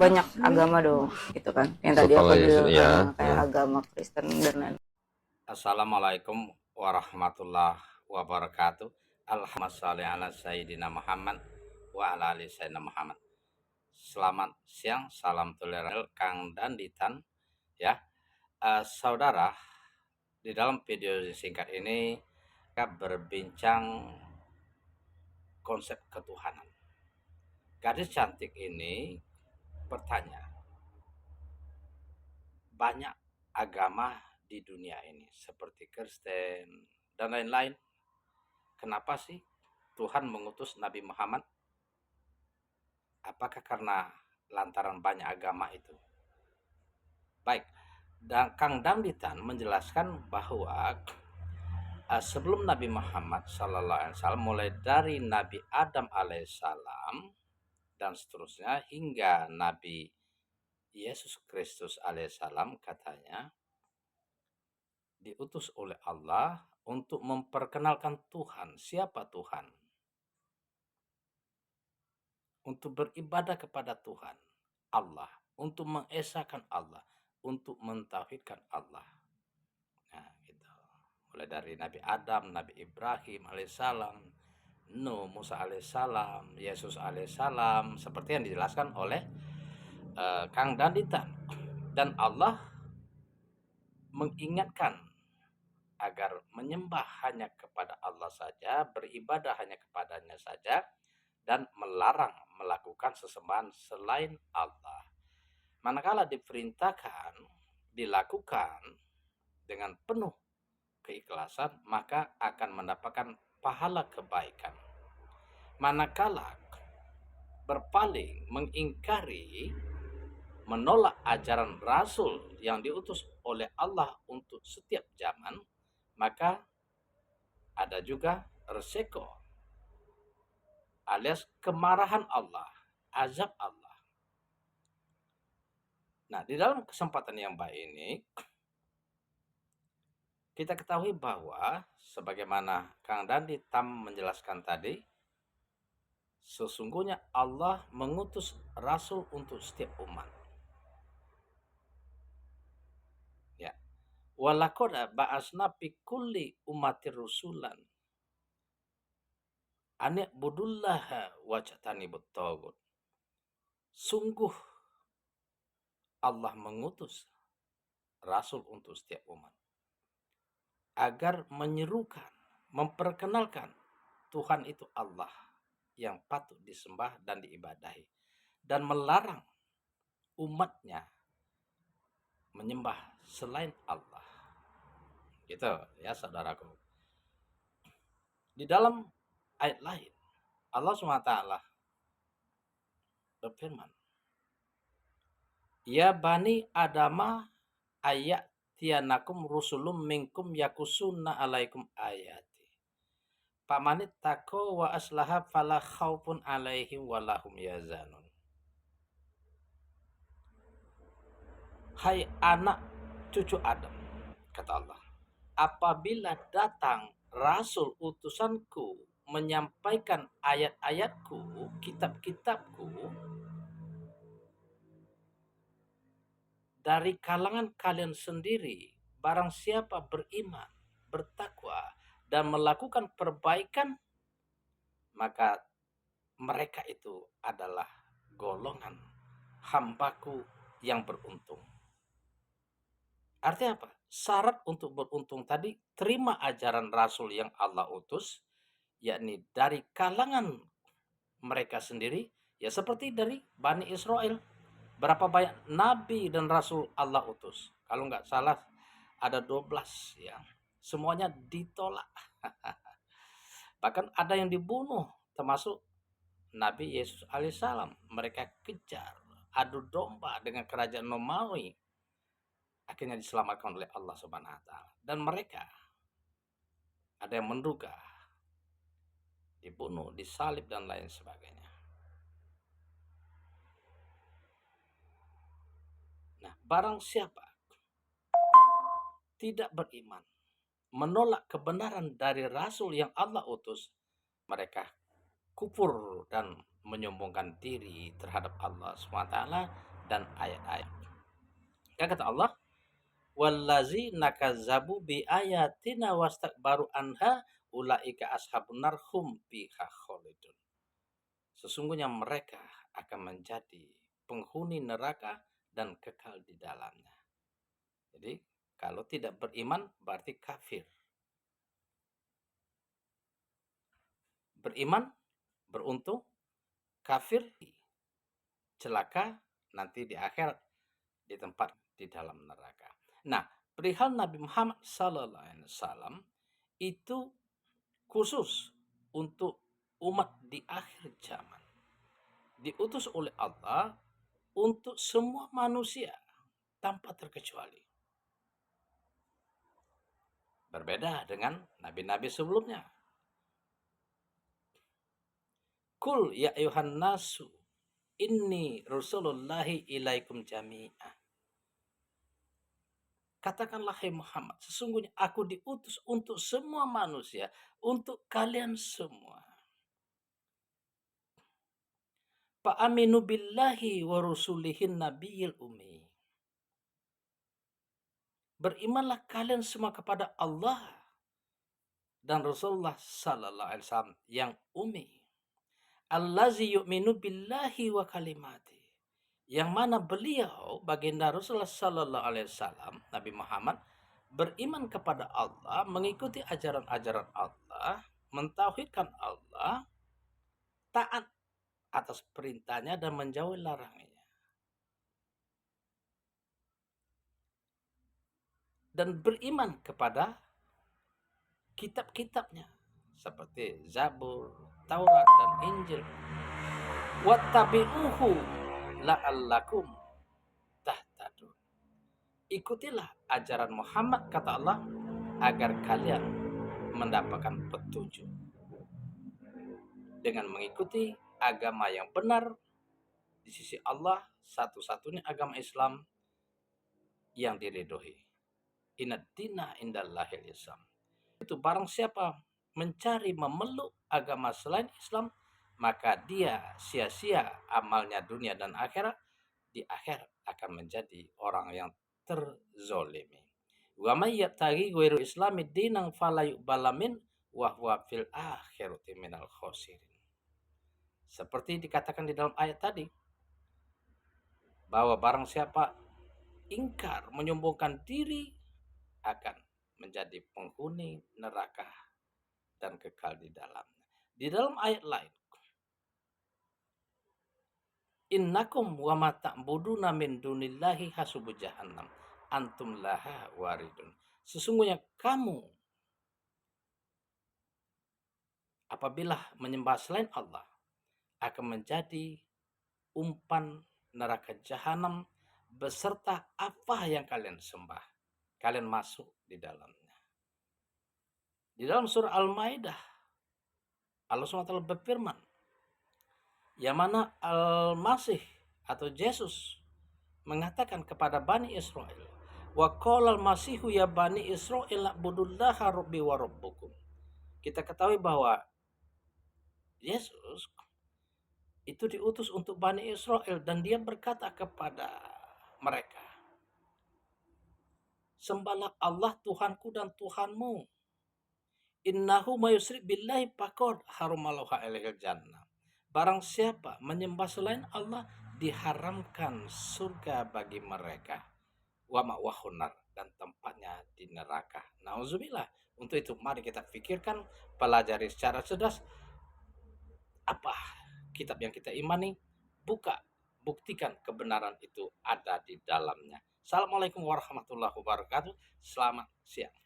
banyak agama dong gitu kan, yang tadi aku bilang kayak agama Kristen dan lain. Assalamualaikum warahmatullahi wabarakatuh. Alhamdulillah ala sayyidina Muhammad wa ala ali sayyidina Muhammad. Selamat siang, salam toleran Kang Danditan ya. Saudara, di dalam video singkat ini kita berbincang konsep ketuhanan. Gadis cantik ini bertanya, banyak agama di dunia ini seperti Kristen dan lain-lain. Kenapa sih Tuhan mengutus Nabi Muhammad? Apakah karena lantaran banyak agama itu? Baik, dan Kang Damditan menjelaskan bahwa sebelum Nabi Muhammad SAW, mulai dari Nabi Adam alaihissalam dan seterusnya hingga Nabi Yesus Kristus alaihissalam, katanya diutus oleh Allah untuk memperkenalkan Tuhan. Siapa Tuhan? Untuk beribadah kepada Tuhan Allah, untuk mengesahkan Allah, untuk mentauhidkan Allah. Nah, gitu. Mulai dari Nabi Adam, Nabi Ibrahim alaihissalam, Nuh, Musa alaihissalam, Yesus alaihissalam, seperti yang dijelaskan oleh Kang Danditan. Dan Allah mengingatkan agar menyembah hanya kepada Allah saja, beribadah hanya kepadanya saja, dan melarang melakukan sesembahan selain Allah. Manakala diperintahkan dilakukan dengan penuh keikhlasan, maka akan mendapatkan pahala kebaikan. Manakala berpaling, mengingkari, menolak ajaran Rasul yang diutus oleh Allah untuk setiap zaman, maka ada juga resiko alias kemarahan Allah, azab Allah. Nah, di dalam kesempatan yang baik ini, kita ketahui bahwa sebagaimana Kang Dandi Tam menjelaskan tadi, sesungguhnya Allah mengutus Rasul untuk setiap umat. Ya. Walaqad ba'asna fi kulli ummatir rusulan an i'budullaha wajtanibut taghut. Sungguh Allah mengutus Rasul untuk setiap umat agar menyerukan, memperkenalkan Tuhan itu Allah yang patut disembah dan diibadahi, dan melarang umatnya menyembah selain Allah. Gitu ya saudaraku. Di dalam ayat lain Allah SWT berfirman, ya bani adama ayat tianakum rusulum minkum yakusuna alaikum ayati pamanit tako wa aslaha fala khaufun alaihim walahum yazanun. Hai anak cucu Adam, kata Allah, apabila datang Rasul utusanku menyampaikan ayat-ayatku, kitab-kitabku, dari kalangan kalian sendiri, barang siapa beriman, bertakwa, dan melakukan perbaikan, maka mereka itu adalah golongan hambaku yang beruntung. Artinya apa? Syarat untuk beruntung tadi, terima ajaran Rasul yang Allah utus, yakni dari kalangan mereka sendiri, ya seperti dari Bani Israel. Berapa banyak nabi dan rasul Allah utus? Kalau nggak salah ada 12 ya. Semuanya ditolak. Bahkan ada yang dibunuh, termasuk Nabi Yesus alaihissalam. Mereka kejar, adu domba dengan kerajaan Romawi. Akhirnya diselamatkan oleh Allah Subhanahu wa taala. Dan mereka ada yang menduga dibunuh, disalib dan lain sebagainya. Nah, barang siapa tidak beriman, menolak kebenaran dari Rasul yang Allah utus, mereka kufur dan menyombongkan diri terhadap Allah SWT dan ayat-ayat. Kan kata Allah, wallazina kazzabu bi ayatina wastakbaru anha ulaika ashabun nar hum fiha khalidun. Sesungguhnya mereka akan menjadi penghuni neraka dan kekal di dalamnya. Jadi kalau tidak beriman berarti kafir. Beriman beruntung, kafir celaka nanti di akhirat di tempat di dalam neraka. Nah, perihal Nabi Muhammad SAW itu khusus untuk umat di akhir zaman. Diutus oleh Allah untuk semua manusia tanpa terkecuali. Berbeda dengan nabi-nabi sebelumnya. Kul ya ayuhan nasu inni rasulullahi ilaikum jami'ah. Katakanlah hai Muhammad, sesungguhnya aku diutus untuk semua manusia, untuk kalian semua. Fa'aminu billahi wa rusulihin nabiyil ummi. Berimanlah kalian semua kepada Allah dan Rasulullah sallallahu alaihi wasallam yang ummi. Allazi yu'minu billahi wa kalimati. Yang mana beliau baginda Rasulullah sallallahu alaihi wasallam Nabi Muhammad beriman kepada Allah, mengikuti ajaran-ajaran Allah, mentauhidkan Allah, taat atas perintahnya dan menjauhi larangannya. Dan beriman kepada kitab-kitabnya seperti Zabur, Taurat dan Injil. Wattabi'uhu la'allakum tahtadun. Ikutilah ajaran Muhammad kata Allah agar kalian mendapatkan petunjuk. Dengan mengikuti agama yang benar di sisi Allah, satu-satunya agama Islam yang diridhoi. Inad dina indallahil Islam. Itu barang siapa mencari memeluk agama selain Islam, maka dia sia-sia amalnya dunia dan akhirat. Di akhirat akan menjadi orang yang terzolimi. Wa may yabtaghi ghairu islami dinan fala yuqbala min wa huwa fil akhirati minal khosirin. Seperti dikatakan di dalam ayat tadi, bahwa barang siapa ingkar menyombongkan diri akan menjadi penghuni neraka dan kekal di dalamnya. Di dalam ayat lain, innakum wa ma ta'buduna min dunillahi hasubu jahannam antum laha waridun. Sesungguhnya kamu apabila menyembah selain Allah akan menjadi umpan neraka jahanam beserta apa yang kalian sembah. Kalian masuk di dalamnya. Di dalam surah Al-Maidah, Allah SWT berfirman, yang mana Al-Masih atau Yesus mengatakan kepada Bani Israel, wa qala al-masihu ya Bani Israel na'budullaha rabbi wa rabbukum. Kita ketahui bahwa Yesus itu diutus untuk Bani Israel dan dia berkata kepada mereka, sembahlah Allah Tuhanku dan Tuhanmu. Innahu mayusrik billahi faqad haramalahu alaihil jannah. Barang siapa menyembah selain Allah, diharamkan surga bagi mereka. Wa ma'wahun nar, dan tempatnya di neraka. Nauzubillah. Untuk itu mari kita pikirkan, pelajari secara cerdas apa kitab yang kita imani, buka, buktikan kebenaran itu ada di dalamnya. Assalamualaikum warahmatullahi wabarakatuh. Selamat siang.